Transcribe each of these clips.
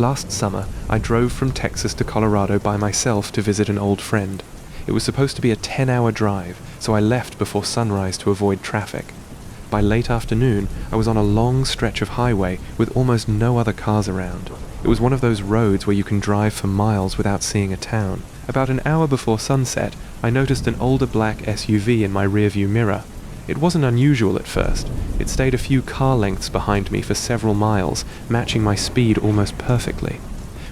Last summer, I drove from Texas to Colorado by myself to visit an old friend. It was supposed to be a 10-hour drive, so I left before sunrise to avoid traffic. By late afternoon, I was on a long stretch of highway with almost no other cars around. It was one of those roads where you can drive for miles without seeing a town. About an hour before sunset, I noticed an older black SUV in my rearview mirror. It wasn't unusual at first. It stayed a few car lengths behind me for several miles, matching my speed almost perfectly.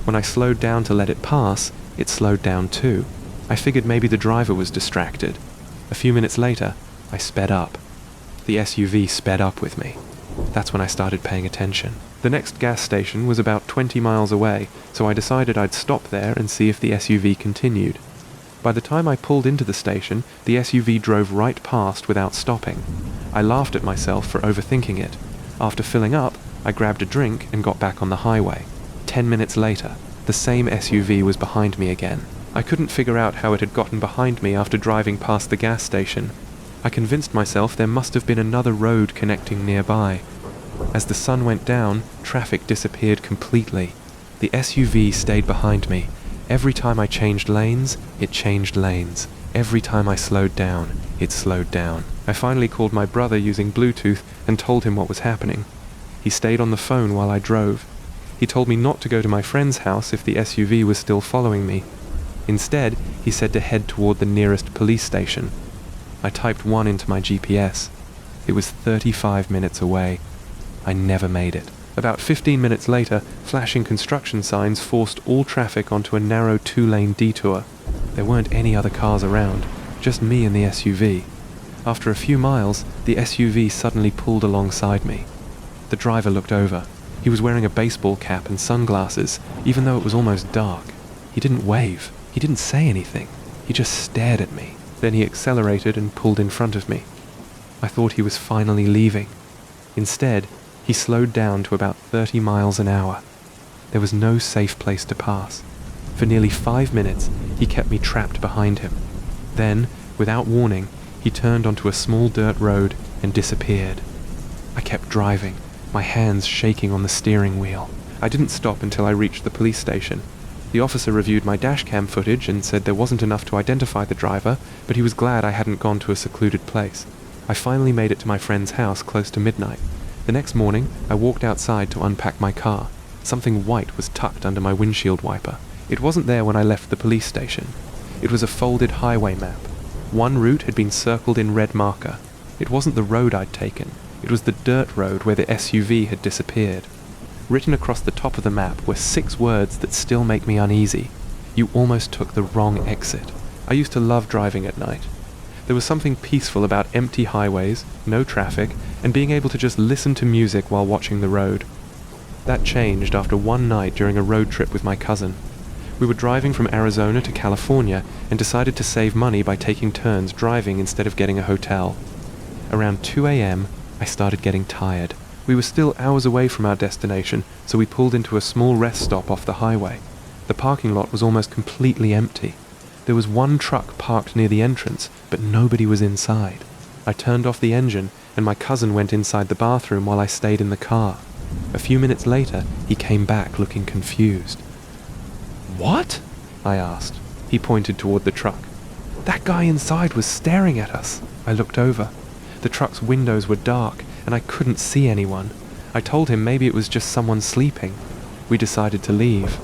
When I slowed down to let it pass, it slowed down too. I figured maybe the driver was distracted. A few minutes later, I sped up. The SUV sped up with me. That's when I started paying attention. The next gas station was about 20 miles away, so I decided I'd stop there and see if the SUV continued. By the time I pulled into the station, the SUV drove right past without stopping. I laughed at myself for overthinking it. After filling up, I grabbed a drink and got back on the highway. 10 minutes later, the same SUV was behind me again. I couldn't figure out how it had gotten behind me after driving past the gas station. I convinced myself there must have been another road connecting nearby. As the sun went down, traffic disappeared completely. The SUV stayed behind me. Every time I changed lanes, it changed lanes. Every time I slowed down, it slowed down. I finally called my brother using Bluetooth and told him what was happening. He stayed on the phone while I drove. He told me not to go to my friend's house if the SUV was still following me. Instead, he said to head toward the nearest police station. I typed 1 into my GPS. It was 35 minutes away. I never made it. About 15 minutes later, flashing construction signs forced all traffic onto a narrow 2-lane detour. There weren't any other cars around, just me and the SUV. After a few miles, the SUV suddenly pulled alongside me. The driver looked over. He was wearing a baseball cap and sunglasses, even though it was almost dark. He didn't wave. He didn't say anything. He just stared at me. Then he accelerated and pulled in front of me. I thought he was finally leaving. Instead, he slowed down to about 30 miles an hour. There was no safe place to pass. For nearly 5 minutes, he kept me trapped behind him. Then, without warning, he turned onto a small dirt road and disappeared. I kept driving, my hands shaking on the steering wheel. I didn't stop until I reached the police station. The officer reviewed my dashcam footage and said there wasn't enough to identify the driver, but he was glad I hadn't gone to a secluded place. I finally made it to my friend's house close to midnight. The next morning, I walked outside to unpack my car. Something white was tucked under my windshield wiper. It wasn't there when I left the police station. It was a folded highway map. One route had been circled in red marker. It wasn't the road I'd taken. It was the dirt road where the SUV had disappeared. Written across the top of the map were 6 words that still make me uneasy. You almost took the wrong exit. I used to love driving at night. There was something peaceful about empty highways, no traffic, and being able to just listen to music while watching the road. That changed after one night during a road trip with my cousin. We were driving from Arizona to California and decided to save money by taking turns driving instead of getting a hotel. Around 2 a.m., I started getting tired. We were still hours away from our destination, so we pulled into a small rest stop off the highway. The parking lot was almost completely empty. There was one truck parked near the entrance, but nobody was inside. I turned off the engine, and my cousin went inside the bathroom while I stayed in the car. A few minutes later, he came back looking confused. "What?" I asked. He pointed toward the truck. "That guy inside was staring at us." I looked over. The truck's windows were dark, and I couldn't see anyone. I told him maybe it was just someone sleeping. We decided to leave.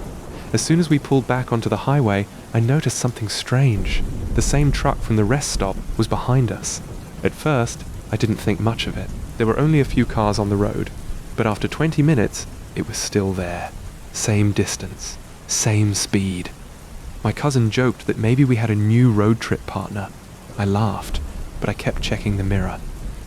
As soon as we pulled back onto the highway, I noticed something strange. The same truck from the rest stop was behind us. At first, I didn't think much of it. There were only a few cars on the road, but after 20 minutes, it was still there. Same distance, same speed. My cousin joked that maybe we had a new road trip partner. I laughed, but I kept checking the mirror.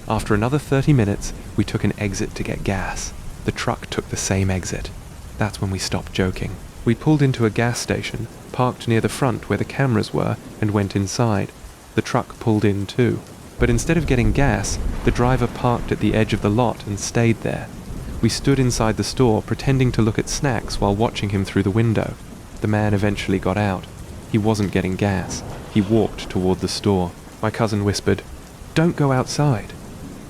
After another 30 minutes, we took an exit to get gas. The truck took the same exit. That's when we stopped joking. We pulled into a gas station, parked near the front where the cameras were, and went inside. The truck pulled in too. But instead of getting gas, the driver parked at the edge of the lot and stayed there. We stood inside the store pretending to look at snacks while watching him through the window. The man eventually got out. He wasn't getting gas. He walked toward the store. My cousin whispered, "Don't go outside."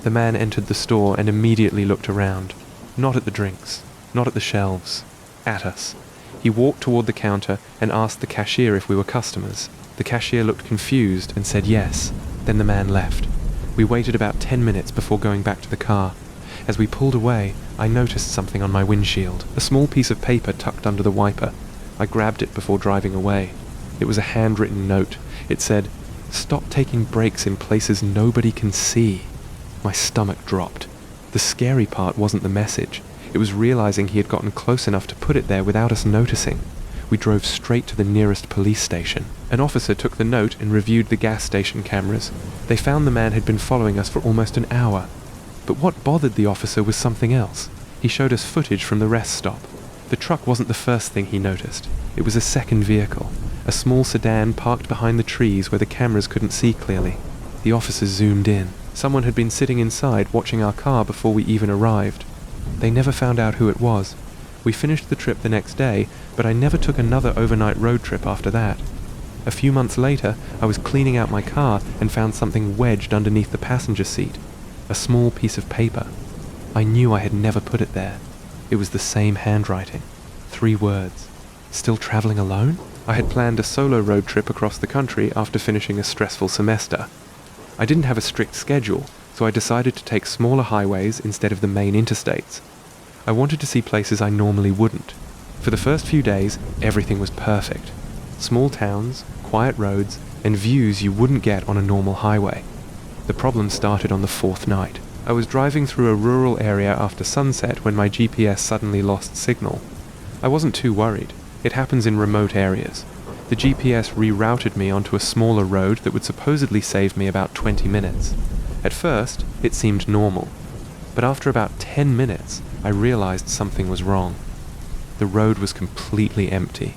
The man entered the store and immediately looked around. Not at the drinks, not at the shelves. at us. He walked toward the counter and asked the cashier if we were customers. The cashier looked confused and said yes. Then the man left. We waited about 10 minutes before going back to the car. As we pulled away, I noticed something on my windshield, a small piece of paper tucked under the wiper. I grabbed it before driving away. It was a handwritten note. It said, "Stop taking breaks in places nobody can see." My stomach dropped. The scary part wasn't the message. It was realizing he had gotten close enough to put it there without us noticing. We drove straight to the nearest police station. An officer took the note and reviewed the gas station cameras. They found the man had been following us for almost an hour. But what bothered the officer was something else. He showed us footage from the rest stop. The truck wasn't the first thing he noticed. It was a second vehicle, a small sedan parked behind the trees where the cameras couldn't see clearly. The officer zoomed in. Someone had been sitting inside watching our car before we even arrived. They never found out who it was. We finished the trip the next day, but I never took another overnight road trip after that. A few months later, I was cleaning out my car and found something wedged underneath the passenger seat. A small piece of paper. I knew I had never put it there. It was the same handwriting. 3 words. Still traveling alone? I had planned a solo road trip across the country after finishing a stressful semester. I didn't have a strict schedule, so I decided to take smaller highways instead of the main interstates. I wanted to see places I normally wouldn't. For the first few days, everything was perfect. Small towns, quiet roads, and views you wouldn't get on a normal highway. The problem started on the 4th night. I was driving through a rural area after sunset when my GPS suddenly lost signal. I wasn't too worried. It happens in remote areas. The GPS rerouted me onto a smaller road that would supposedly save me about 20 minutes. At first, it seemed normal. But after about 10 minutes, I realized something was wrong. The road was completely empty.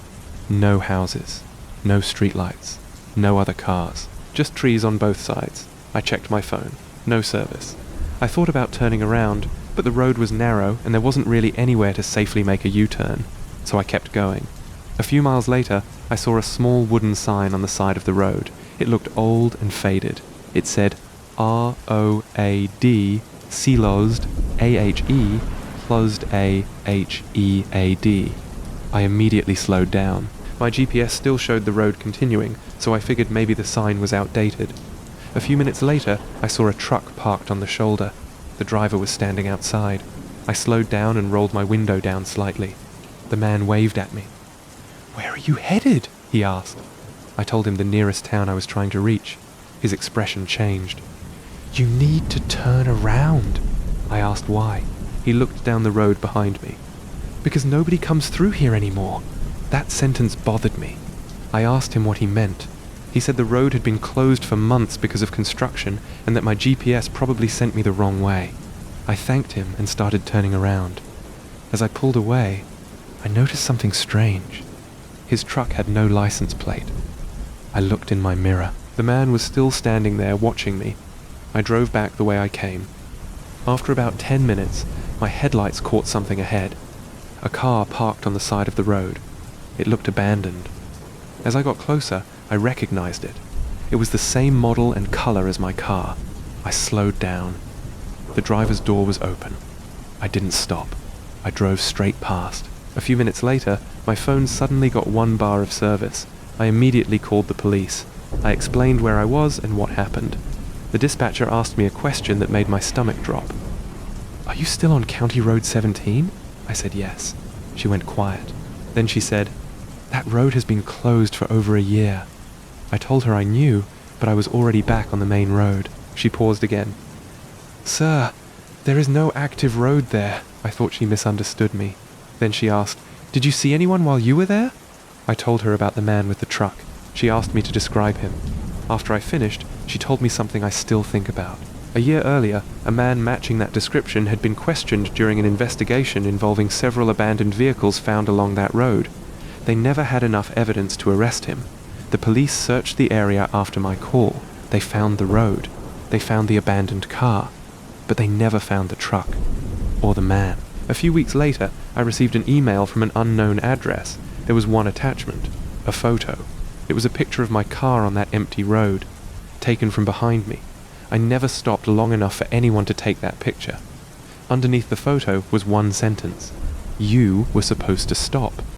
No houses, no streetlights, no other cars, just trees on both sides. I checked my phone. No service. I thought about turning around, but the road was narrow and there wasn't really anywhere to safely make a U-turn, so I kept going. A few miles later, I saw a small wooden sign on the side of the road. It looked old and faded. It said, R-O-A-D, closed, A-H-E, closed A-H-E-A-D. I immediately slowed down. My GPS still showed the road continuing, so I figured maybe the sign was outdated. A few minutes later, I saw a truck parked on the shoulder. The driver was standing outside. I slowed down and rolled my window down slightly. The man waved at me. "Where are you headed?" he asked. I told him the nearest town I was trying to reach. His expression changed. "You need to turn around." I asked why. He looked down the road behind me. "Because nobody comes through here anymore." That sentence bothered me. I asked him what he meant. He said the road had been closed for months because of construction and that my GPS probably sent me the wrong way. I thanked him and started turning around. As I pulled away, I noticed something strange. His truck had no license plate. I looked in my mirror. The man was still standing there watching me. I drove back the way I came. After about 10 minutes, my headlights caught something ahead. A car parked on the side of the road. It looked abandoned. As I got closer, I recognized it. It was the same model and color as my car. I slowed down. The driver's door was open. I didn't stop. I drove straight past. A few minutes later, my phone suddenly got 1 bar of service. I immediately called the police. I explained where I was and what happened. The dispatcher asked me a question that made my stomach drop. "Are you still on County Road 17? I said yes. She went quiet. Then she said, "That road has been closed for over a year." I told her I knew, but I was already back on the main road. She paused again. "Sir, there is no active road there." I thought she misunderstood me. Then she asked, "Did you see anyone while you were there?" I told her about the man with the truck. She asked me to describe him. After I finished, she told me something I still think about. A year earlier, a man matching that description had been questioned during an investigation involving several abandoned vehicles found along that road. They never had enough evidence to arrest him. The police searched the area after my call. They found the road. They found the abandoned car. But they never found the truck. Or the man. A few weeks later, I received an email from an unknown address. There was one attachment. A photo. It was a picture of my car on that empty road. Taken from behind me. I never stopped long enough for anyone to take that picture. Underneath the photo was one sentence. You were supposed to stop.